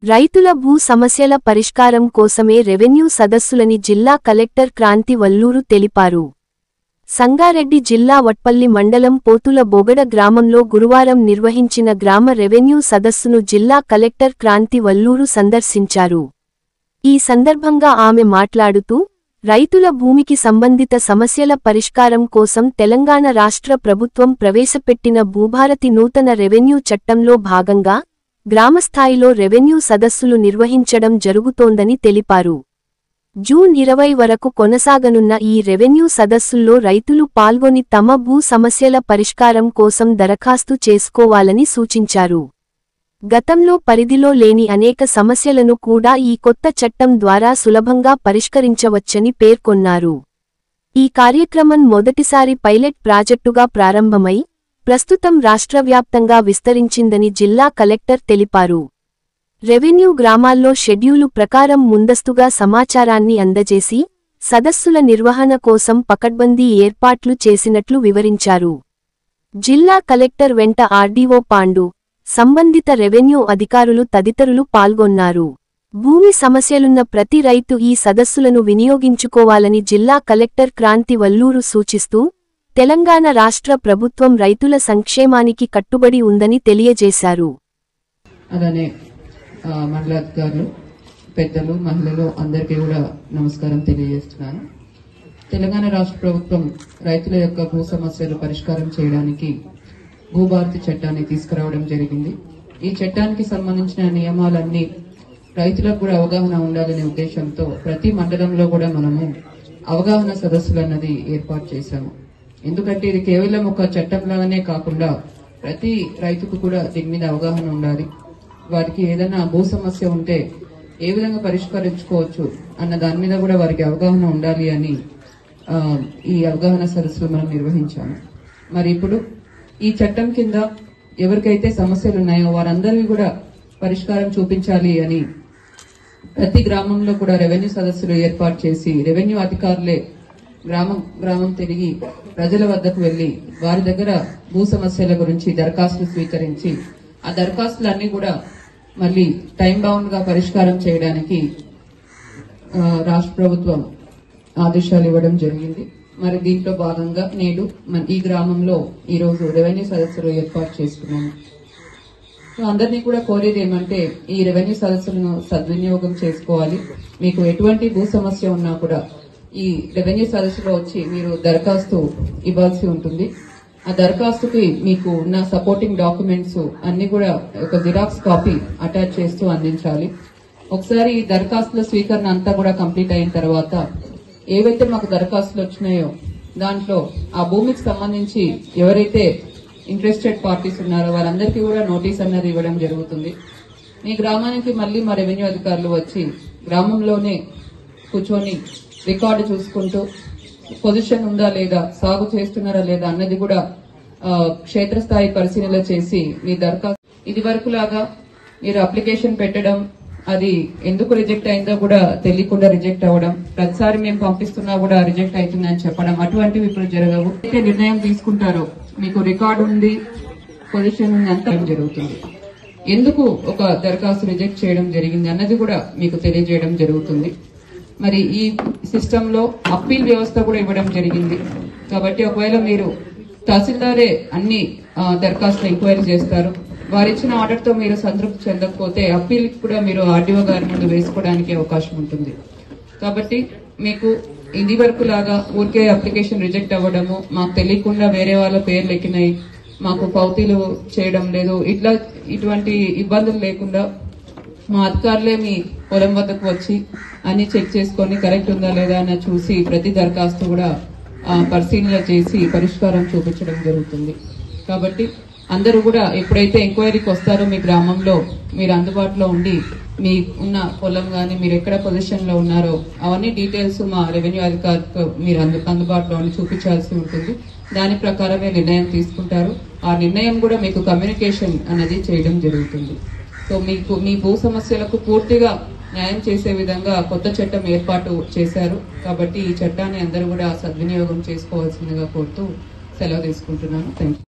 రైతుల భూ సమస్యల పరిష్కారం కోసమే రెవెన్యూ సదస్సులని జిల్లా కలెక్టర్ క్రాంతి వల్లూరు తెలిపారు. సంగారెడ్డి జిల్లా వట్పల్లి మండలం పోతుల బొగడ గ్రామంలో గురువారం నిర్వహించిన గ్రామ రెవెన్యూ సదస్సును జిల్లా కలెక్టర్ క్రాంతి వల్లూరు సందర్శించారు. ఈ సందర్భంగా ఆమె మాట్లాడుతూ, రైతుల భూమికి సంబంధిత సమస్యల పరిష్కారం కోసం తెలంగాణ రాష్ట్ర ప్రభుత్వం ప్రవేశపెట్టిన భూభారతి నూతన రెవెన్యూ చట్టంలో భాగంగా గ్రామస్థాయిలో రెవెన్యూ సదస్సులు నిర్వహించడం జరుగుతోందని తెలిపారు. జూన్ 20 వరకు కొనసాగనున్న ఈ రెవెన్యూ సదస్సుల్లో రైతులు పాల్గొని తమ భూ సమస్యల పరిష్కారం కోసం దరఖాస్తు చేసుకోవాలని సూచించారు. గతంలో పరిధిలో లేని అనేక సమస్యలను కూడా ఈ కొత్త చట్టం ద్వారా సులభంగా పరిష్కరించవచ్చని పేర్కొన్నారు. ఈ కార్యక్రమం మొదటిసారి పైలట్ ప్రాజెక్టుగా ప్రారంభమై ప్రస్తుతం రాష్ట్రవ్యాప్తంగా విస్తరించిందని జిల్లా కలెక్టర్ తెలిపారు. రెవెన్యూ గ్రామాల్లో షెడ్యూలు ప్రకారం ముందస్తుగా సమాచారాన్ని అందజేసి సదస్సుల నిర్వహణ కోసం పకడ్బందీ ఏర్పాట్లు చేసినట్లు వివరించారు. జిల్లా కలెక్టర్ వెంట ఆర్డీఓ పాండు, సంబంధిత రెవెన్యూ అధికారులు తదితరులు పాల్గొన్నారు. భూమి సమస్యలున్న ప్రతి రైతు ఈ సదస్సులను వినియోగించుకోవాలని జిల్లా కలెక్టర్ క్రాంతి వల్లూరు సూచిస్తూ, తెలంగాణ రాష్ట్ర ప్రభుత్వం రైతుల సంక్షేమానికి కట్టుబడి ఉందని తెలియజేశారు. అలానే మండలాధికారులు, పెద్దలు, మహిళలు అందరికీ కూడా నమస్కారం తెలియజేస్తున్నాను. తెలంగాణ రాష్ట్ర ప్రభుత్వం రైతుల యొక్క భూ సమస్యలు పరిష్కారం చేయడానికి భూభారతి చట్టాన్ని తీసుకురావడం జరిగింది. ఈ చట్టానికి సంబంధించిన నియమాలన్నీ రైతులకు కూడా అవగాహన ఉండాలనే ఉద్దేశంతో ప్రతి మండలంలో కూడా మనము అవగాహన సదస్సులు అన్నది ఏర్పాటు చేశాము. ఎందుకంటే ఇది కేవలం ఒక చట్టంలాగానే కాకుండా ప్రతి రైతుకు కూడా దీని మీద అవగాహన ఉండాలి. వారికి ఏదైనా భూ సమస్య ఉంటే ఏ విధంగా పరిష్కరించుకోవచ్చు అన్న దాని మీద కూడా వారికి అవగాహన ఉండాలి అని ఈ అవగాహన సదస్సులు మనం నిర్వహించాము. మరి ఇప్పుడు ఈ చట్టం కింద ఎవరికైతే సమస్యలు ఉన్నాయో వారందరికీ కూడా పరిష్కారం చూపించాలి అని ప్రతి గ్రామంలో కూడా రెవెన్యూ సదస్సులు ఏర్పాటు చేసి రెవెన్యూ అధికారులే గ్రామం తిరిగి ప్రజల వద్దకు వెళ్లి వారి దగ్గర భూ సమస్యల గురించి దరఖాస్తులు స్వీకరించి ఆ దరఖాస్తులన్నీ కూడా మళ్ళీ టైం బౌండ్ గా పరిష్కారం చేయడానికి రాష్ట్ర ప్రభుత్వం ఆదేశాలు ఇవ్వడం జరిగింది. మరి దీంట్లో భాగంగా నేడు ఈ గ్రామంలో ఈ రోజు రెవెన్యూ సదస్సులు ఏర్పాటు చేసుకున్నాము. అందరినీ కూడా కోరేది ఏమంటే ఈ రెవెన్యూ సదస్సులను సద్వినియోగం చేసుకోవాలి. మీకు ఎటువంటి భూ సమస్య ఉన్నా కూడా ఈ రెవెన్యూ సదస్సులో వచ్చి మీరు దరఖాస్తు ఇవ్వాల్సి ఉంటుంది. ఆ దరఖాస్తుకి మీకు ఉన్న సపోర్టింగ్ డాక్యుమెంట్స్ అన్ని కూడా ఒక జిరాక్స్ కాపీ అటాచ్ చేస్తూ అందించాలి. ఒకసారి ఈ దరఖాస్తుల స్వీకరణ అంతా కూడా కంప్లీట్ అయిన తర్వాత ఏవైతే మాకు దరఖాస్తులు వచ్చినాయో దాంట్లో ఆ భూమికి సంబంధించి ఎవరైతే ఇంట్రెస్టెడ్ పార్టీస్ ఉన్నారో వారందరికీ కూడా నోటీస్ అన్నది ఇవ్వడం జరుగుతుంది. మీ గ్రామానికి మళ్లీ మా రెవెన్యూ అధికారులు వచ్చి గ్రామంలోనే కూర్చొని రికార్డు చూసుకుంటూ పొజిషన్ ఉందా లేదా, సాగు చేస్తున్నారా లేదా అన్నది కూడా క్షేత్రస్థాయి పరిశీలన చేసి మీ దరఖాస్తు ఇది వరకు లాగా మీరు అప్లికేషన్ పెట్టడం అది ఎందుకు రిజెక్ట్ అయిందో కూడా తెలియకుండా రిజెక్ట్ అవ్వడం, ప్రతిసారి మేము పంపిస్తున్నా కూడా రిజెక్ట్ అవుతుందని చెప్పడం అటువంటివి ఇప్పుడు జరగవు. అయితే నిర్ణయం తీసుకుంటారో మీకు రికార్డు ఉంది, పొజిషన్ ఉంది అంతా జరుగుతుంది. ఎందుకు ఒక దరఖాస్తు రిజెక్ట్ చేయడం జరిగింది అన్నది కూడా మీకు తెలియజేయడం జరుగుతుంది. మరి ఈ సిస్టమ్ లో అప్పీల్ వ్యవస్థ కూడా ఇవ్వడం జరిగింది. కాబట్టి ఒకవేళ మీరు తహసీల్దారే అన్ని దరఖాస్తులు ఎంక్వైరీ చేస్తారు, వారిచ్చిన ఆర్డర్ తో మీరు సంతృప్తి చెందకపోతే అప్పీల్ కూడా మీరు ఆర్డీఓ గారి ముందు వేసుకోవడానికి అవకాశం ఉంటుంది. కాబట్టి మీకు ఇది వరకు లాగా ఊరికే అప్లికేషన్ రిజెక్ట్ అవ్వడము, మాకు తెలియకుండా వేరే వాళ్ళ పేర్లు ఎక్కినాయి, మాకు పౌతీలు చేయడం లేదు, ఇటువంటి ఇబ్బందులు లేకుండా మా అధికారులే మీ పొలం వద్దకు వచ్చి అన్ని చెక్ చేసుకొని కరెక్ట్ ఉందా లేదా అని చూసి ప్రతి దరఖాస్తు కూడా పరిశీలన చేసి పరిష్కారం చూపించడం జరుగుతుంది. కాబట్టి అందరూ కూడా ఎప్పుడైతే ఎంక్వైరీకి వస్తారో మీ గ్రామంలో మీరు అందుబాటులో ఉండి మీ ఉన్న పొలం గానీ మీరు ఎక్కడ పొజిషన్ లో ఉన్నారో అవన్నీ డీటెయిల్స్ మా రెవెన్యూ అధికారికి మీరు అందుబాటులో ఉండి చూపించాల్సి ఉంటుంది. దాని ప్రకారమే నిర్ణయం తీసుకుంటారు. ఆ నిర్ణయం కూడా మీకు కమ్యూనికేషన్ అనేది చేయడం జరుగుతుంది. సో మీకు మీ భూ సమస్యలకు పూర్తిగా న్యాయం చేసే విధంగా కొత్త చట్టం ఏర్పాటు చేశారు. కాబట్టి ఈ చట్టాన్ని అందరూ కూడా సద్వినియోగం చేసుకోవాల్సిందిగా కోరుతూ సెలవు తీసుకుంటున్నాను. Thank you.